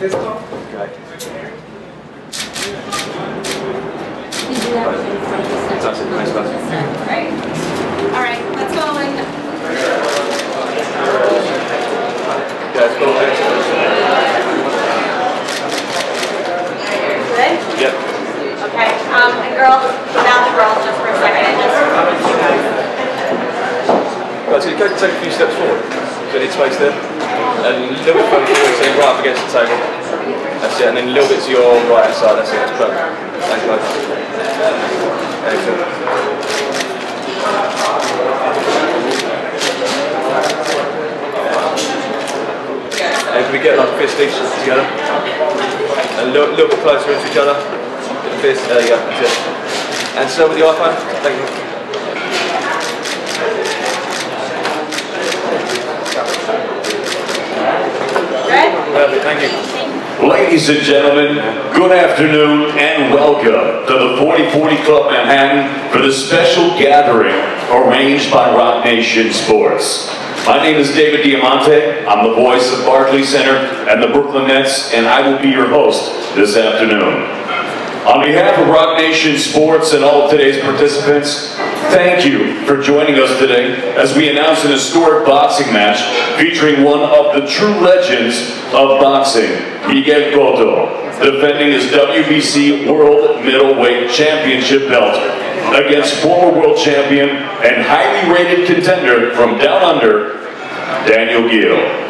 Right. All right, let's go in. Let's go. Good? Yep. Okay, and girls, without the girls just for a second, and just you guys. Right, so you go take a few steps forward. So you need space there. And a little bit further forward, so you're right up against the table. That's it, and then a little bit to your right hand side, that's it, that's perfect. Thanks, guys. Excellent. And can we get like fist each together? And a little bit closer into each other. Fist, there you go, that's it. And so with the iPhone, thank you. Good? Perfect, thank you. Ladies and gentlemen, good afternoon and welcome to the 4040 Club Manhattan for the special gathering arranged by Roc Nation Sports. My name is David Diamante. I'm the voice of Barclays Center and the Brooklyn Nets, and I will be your host this afternoon. On behalf of Roc Nation Sports and all of today's participants, thank you for joining us today as we announce an historic boxing match featuring one of the true legends of boxing, Miguel Cotto, defending his WBC World Middleweight Championship belt against former world champion and highly rated contender from down under, Geale.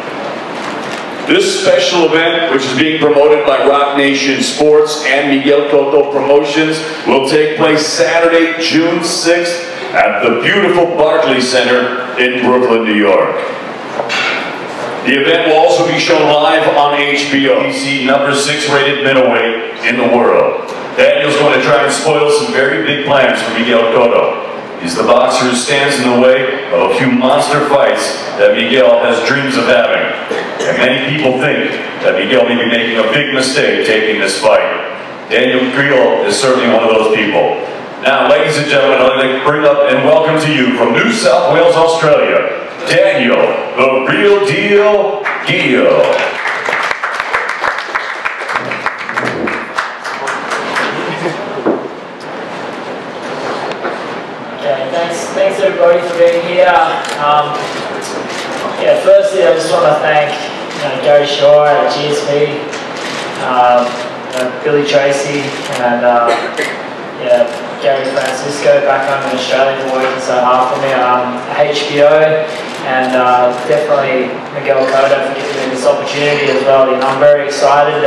This special event, which is being promoted by Roc Nation Sports and Miguel Cotto Promotions, will take place Saturday, June 6th at the beautiful Barclays Center in Brooklyn, New York. The event will also be shown live on HBO. WBC number 6 rated middleweight in the world. Daniel's going to try and spoil some very big plans for Miguel Cotto. He's the boxer who stands in the way of a few monster fights that Miguel has dreams of having. And many people think that Miguel may be making a big mistake taking this fight. Daniel Geale is certainly one of those people. Now, ladies and gentlemen, I'd like to bring up and welcome to you from New South Wales, Australia, Daniel, the real deal, Geale. Thanks everybody for being here. Firstly, I just want to thank Gary Shaw at GSP, Billy Tracy, and Gary Francisco back home in Australia for working so hard for me. HBO, and definitely Miguel Cotto for giving me this opportunity as well. I'm very excited.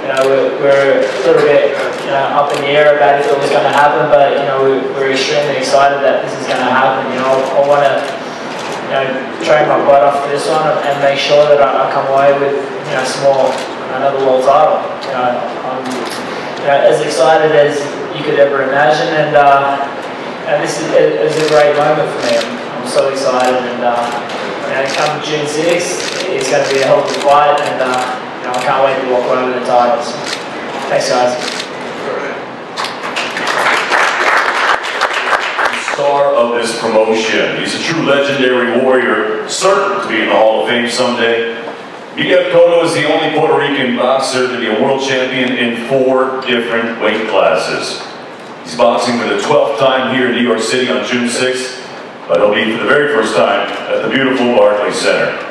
We're a little bit up in the air about if it was going to happen, but we're extremely excited that this is going to happen. I want to train my butt off for this one and make sure that I come away with another world title. I'm as excited as you could ever imagine, and this is a great moment for me. I'm so excited, and come June 6th, it's going to be a hell of a fight, and I can't wait to walk away with the titles. Thanks, guys. Star of this promotion. He's a true legendary warrior, certain to be in the Hall of Fame someday. Miguel Cotto is the only Puerto Rican boxer to be a world champion in 4 different weight classes. He's boxing for the 12th time here in New York City on June 6th, but he'll be for the very first time at the beautiful Barclays Center.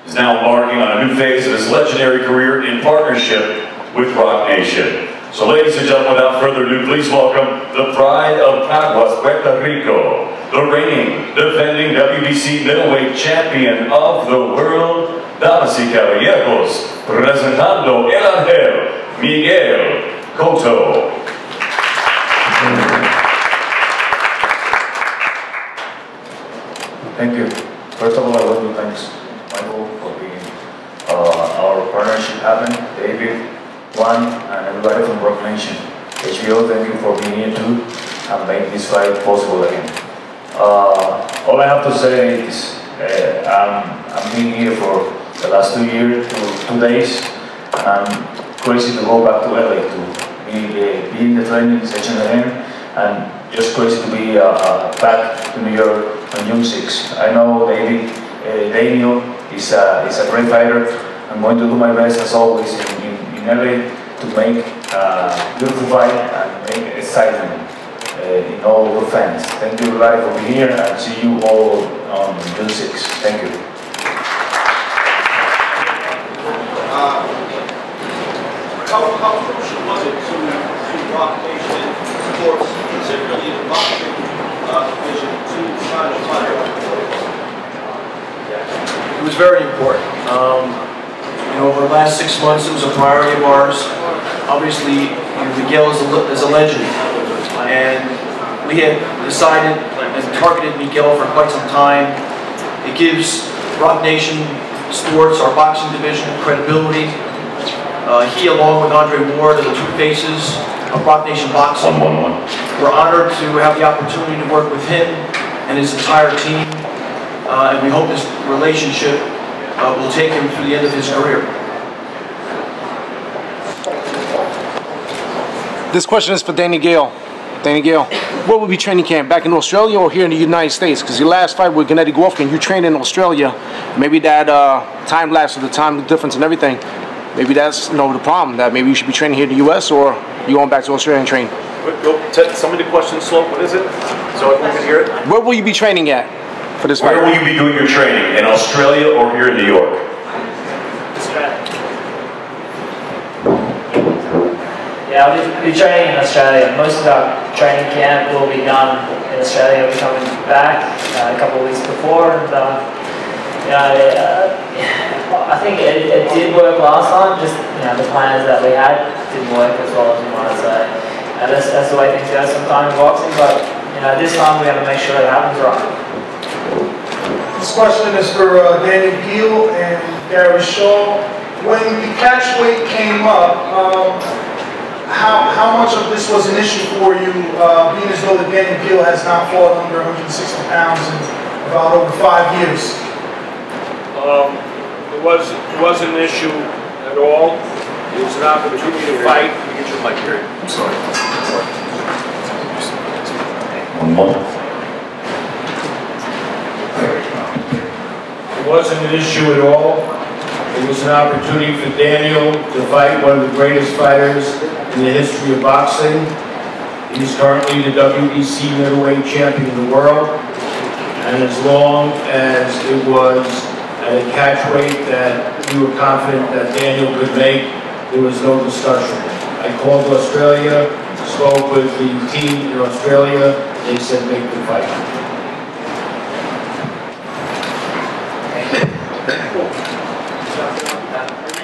He's now embarking on a new phase of his legendary career in partnership with Roc Nation. So ladies and gentlemen, without further ado, please welcome the pride of Caguas, Puerto Rico, the reigning, defending WBC middleweight champion of the world, damas y caballeros, presentando el ángel, Miguel Cotto. Thank you. First of all, I want to thank Michael for being our partnership happen, David, Juan, and everybody from Roc Nation. HBO, thank you for being here too and make this fight possible again. All I have to say is I'm being here for the last 2 years, 2 days, and I'm crazy to go back to LA to be in the training session again, and just crazy to be back to New York on June 6th. I know Daniel is a great fighter, I'm going to do my best as always in LA to make a beautiful fight and make excitement in all the fans. Thank you everybody for being here, and see you all on June 6th. Thank you. How crucial was it to Roc Nation sports, particularly the boxing division, to sign a fighter? It was very important. Over the last 6 months, it was a priority of ours. Obviously, Miguel is a legend, and we had decided and targeted Miguel for quite some time. It gives Roc Nation Sports, our boxing division, credibility. He, along with Andre Ward, are the two faces of Roc Nation Boxing. We're honored to have the opportunity to work with him and his entire team, and we hope this relationship will take him through the end of his career. This question is for Danny Geale. Danny Geale, what would be training camp? Back in Australia or here in the United States? Because your last fight with Gennady Golovkin, you trained in Australia. Maybe that time lapse of the time difference and everything. Maybe that's the problem. That maybe you should be training here in the U.S. or you going back to Australia and train. Go, some of the questions slow. What is it? So everyone can hear it. Where will you be training at for this fight? Where will you be doing your training? In Australia or here in New York? Yeah, I'll be training in Australia. Most of our training camp will be done in Australia. We'll be coming back a couple of weeks before. And, I think it did work last time. Just the plans that we had didn't work as well as we might say. That's the way things go sometimes in boxing. But this time we have to make sure it happens right. This question is for Daniel Geale and Gary Shaw. When the catch weight came up, how much of this was an issue for you, being as though that Daniel Geale has not fought under 160 pounds in about over 5 years? It wasn't an issue at all. It was an opportunity to fight. Get your mic here. I'm sorry. One more. It wasn't an issue at all. It was an opportunity for Daniel to fight one of the greatest fighters in the history of boxing. He's currently the WBC Middleweight Champion of the world. And as long as it was at a catch weight that we were confident that Daniel could make, there was no discussion. I called Australia, spoke with the team in Australia, they said make the fight.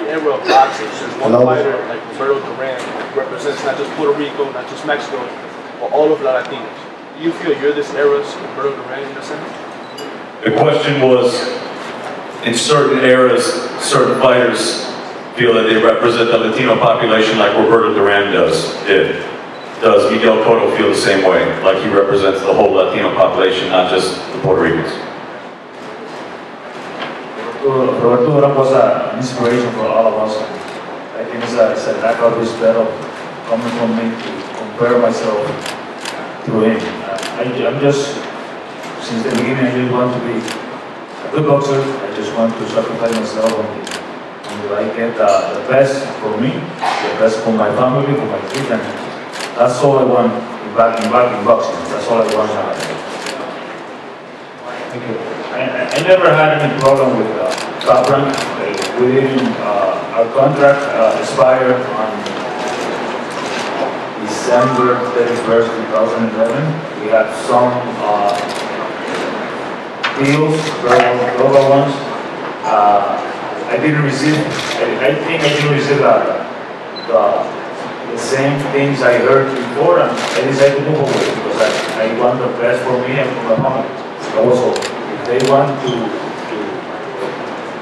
Every era of boxing, there's one fighter like Roberto Duran represents not just Puerto Rico, not just Mexico, but all of La Latinos. Do you feel you're this era's Roberto Duran in a sense? The question was, in certain eras, certain fighters feel that they represent the Latino population like Roberto Duran did. Does Miguel Cotto feel the same way, like he represents the whole Latino population, not just the Puerto Ricans? Roberto Duran was an inspiration for all of us. I think it's a lack of respect coming from me to compare myself to him. I'm just, since the beginning, I just want to be a good boxer. I just want to sacrifice myself until I get the best for me, the best for my family, for my kids, and that's all I want back in boxing. That's all I want. Thank you. I never had any problem with top rank. We didn't, our contract expired on December 31st, 2011. We had some deals, global ones. I didn't receive, I think I didn't receive the same things I heard before, and I decided to move away because I want the best for me and for my family. Also, if they want to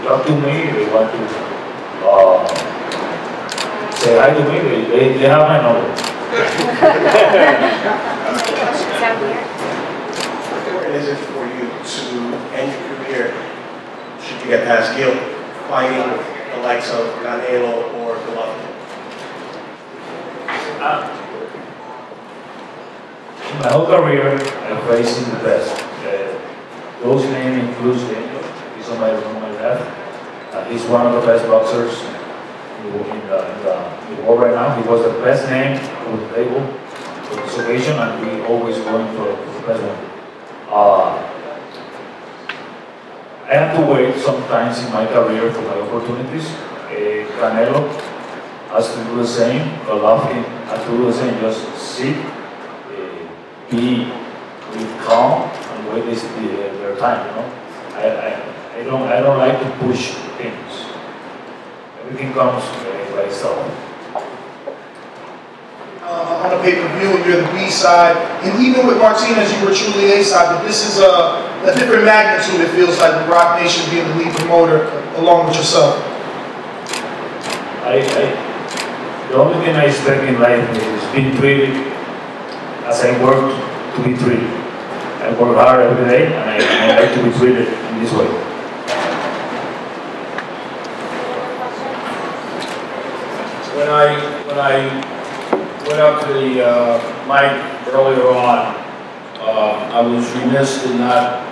talk to me, they want to say hi to me, they have my number. How important is it for you to end your career, should you get past Geale, fighting the likes of Canelo or Golovkin? My whole career, I'm facing the best. Those names include Daniel. He's on my left. He's He's one of the best boxers in the world right now. He was the best name on the table for this occasion, and we always going for the best one. I have to wait sometimes in my career for my opportunities. Canelo has to do the same. Golovkin has to do the same. Just sit, be with calm, and wait their time. You know, I don't like to push things. Everything comes by itself. On a pay-per-view, and you're the B side, and even with Martinez, you were truly A side. But this is a different magnitude. It feels like with Roc Nation being the lead promoter along with yourself. The only thing I expect in life is being treated as I work to be treated. I work hard every day, and I like to be treated in this way. When I went up to the mic earlier on, I was remiss in not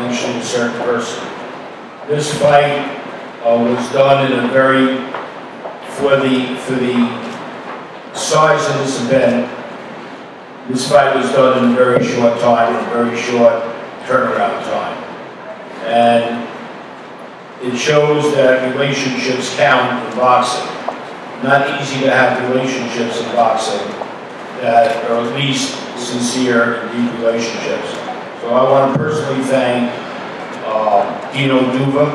mentioning a certain person. This fight was done in a very, for the size of this event, this fight was done in a very short time, in a very short turnaround time. And it shows that relationships count in boxing. Not easy to have relationships in boxing that are at least sincere and deep relationships. So I want to personally thank Dino Duva,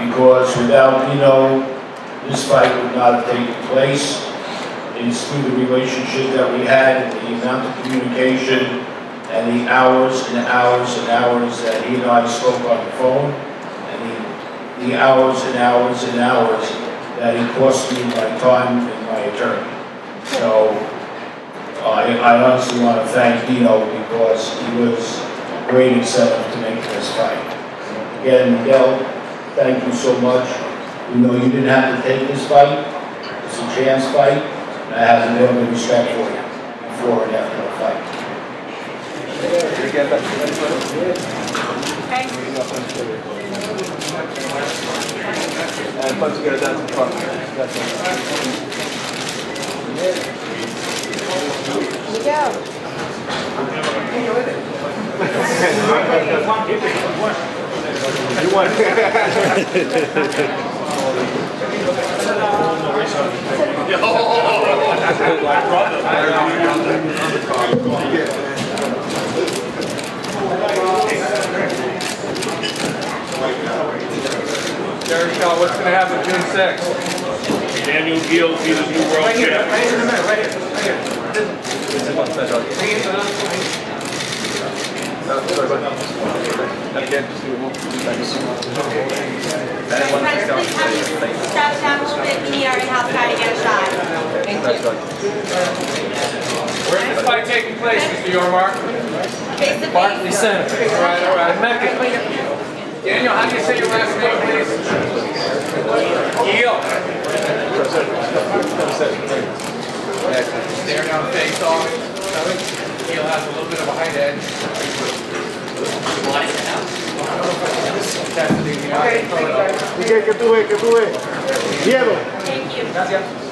because without Dino, this fight would not have taken place. It's through the relationship that we had, the amount of communication, and the hours and hours and hours that he and I spoke on the phone, and the hours and hours and hours that he cost me my time and my attorney. So I honestly want to thank Dino, because he was a great incentive to make this fight. Again, Miguel, thank you so much. We know you didn't have to take this fight. It's a chance fight, and I have a little respect for you before and after the fight. And folks are going to dance in front. You want Geale, what's going to happen June 6th? Daniel Geale be the new world champion. Right here. And again, just do it more. Step down a little bit, we need our in-house guy to get a shot. Where's this fight taking place, Mr. Yormark? Face to Barclays Center. All right. Mecca. Daniel, how do you say your last name, please? Geale. Stare down face off. Geale has a little bit of a height edge. Okay, que tú ves. Miedo. Thank you. Gracias.